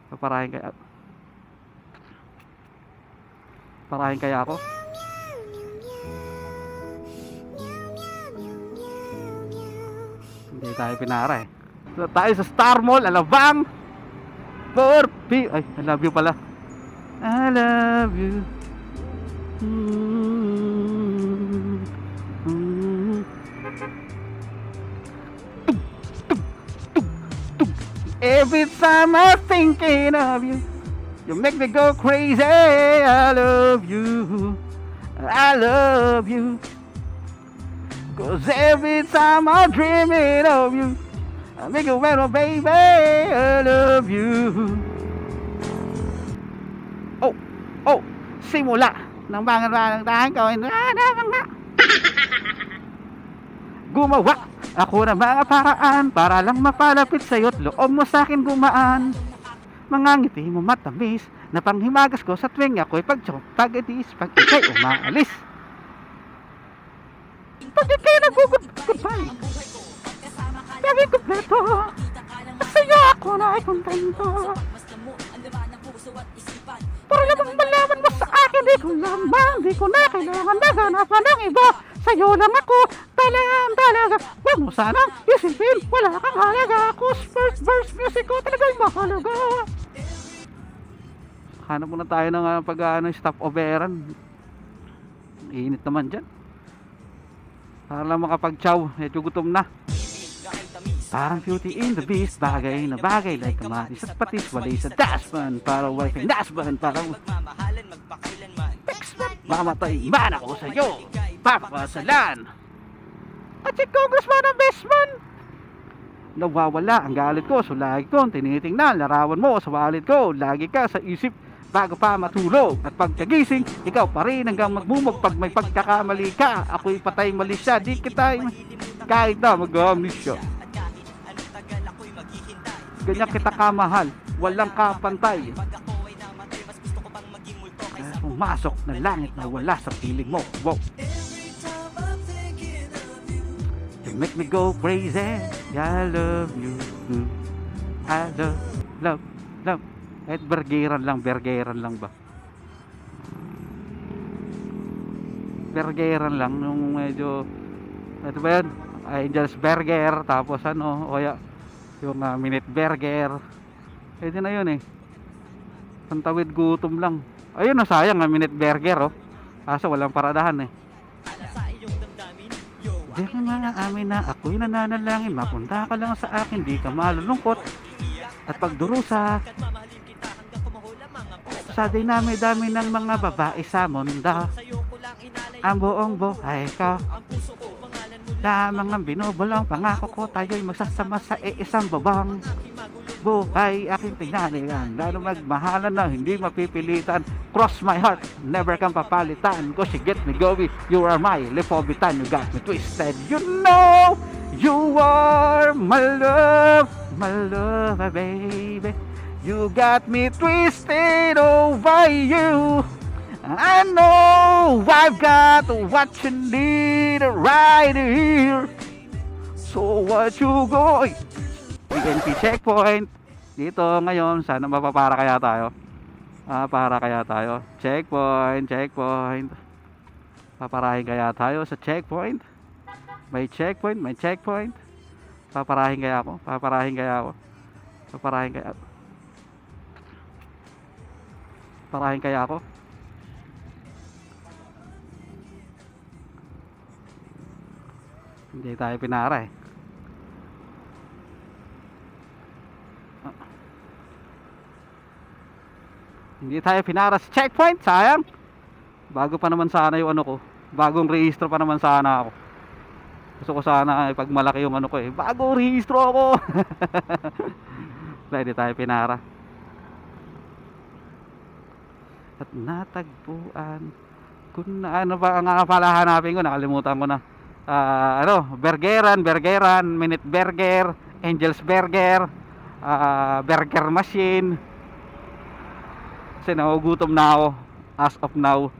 Paparahin kaya, parahin kaya ako? Hindi tayo pinara eh. So, tayo sa Star Mall, Alabang. Ay, I love you pala. I love you. Every time I'm thinking of you, you make me go crazy. I love you. I love you. 'Cause every time I'm dreaming of you, I make you better, baby. I love you. Oh, oh, simula ng mga dahan ko gumawa ako ng mga paraan para lang mapalapit sa'yo't loob mo sa'kin gumaan. Mga ngiti mo matamis na panghimagas ko sa tuwing ako'y pag-edis, pag ika'y umaalis. Pag ika'y nag-goodbye, laging kumpleto, masaya ako na ay kontento. Para lamang malaman mo sa akin, di ko lamang, di ko na kailangan naganapan ng iba. Sa'yo lang ako, talaga. Huwag mo sanang isipin, wala kang halaga. Ako, first verse music ko talagang mahalaga. Hanap muna tayo ng stop-overan. Init naman dyan. Para lang makapag-chow, medyo gutom na. Parang Beauty in the Beast, bagay na bagay like kamatis at patis, walay sa dasman, para wiping dasman, parang mamatay man ako sa'yo, papasalan. At si Congressman ang bestman. Nawawala ang galit ko, so lagi kong tinitingnan, larawan mo sa wallet ko, lagi ka sa isip bago pa matulog. At pagkagising, ikaw pa rin hanggang magmumog pag may pagkakamali ka. Ako'y patay mali siya, di kita kahit na mag-amnesia. Ganyan kita kamahal, walang kapantay. Kaya pumasok na langit na wala sa piling mo. Wow. You make me go crazy. I love you. I love. Kahit bergeran lang ba? Bergeran lang nung medyo, ito ba yun? Angel's Burger, tapos o kaya yung minute burger, pwede na yun eh. Pantawid gutom lang. Ayun sayang minute burger kaso walang paradahan eh. Di ka mga amin na ako'y nananalangin, mapunta ka lang sa akin, di ka malulungkot at pagdurusa sa dinami-dami ng mga babae sa mundo. Ang buong buhay ko lamang ang binubulong, pangako ko tayo'y magsasama sa isang babang buhay aking tinanigan, lalo magmahalan na hindi mapipilitan. Cross my heart, never kang papalitan, cause you get me going, you are my lipobitan, you got me twisted, you know you are my love, baby, you got me twisted over you. I know I've got what you need right here. So what you go? PNP checkpoint dito ngayon. Sana mapapara kaya tayo. Para kaya tayo. Checkpoint. Paparahin kaya tayo sa checkpoint. May checkpoint. Paparahin kaya ako. Paparahin kaya ako. Hindi tayo pinara eh. Hindi tayo pinara sa checkpoint, sayang. Bago pa naman sana yung ko. Bagong rehistro pa naman sana ako. Gusto ko sana pag malaki yung ko eh. Bagong rehistro ako. Hindi tayo pinara. At natagpuan kung ano ba ang pala hanapin ko, nakalimutan ko na. Burgeran, minute burger, Angel's Burger, burger machine. Kasi nagugutom na ako as of now.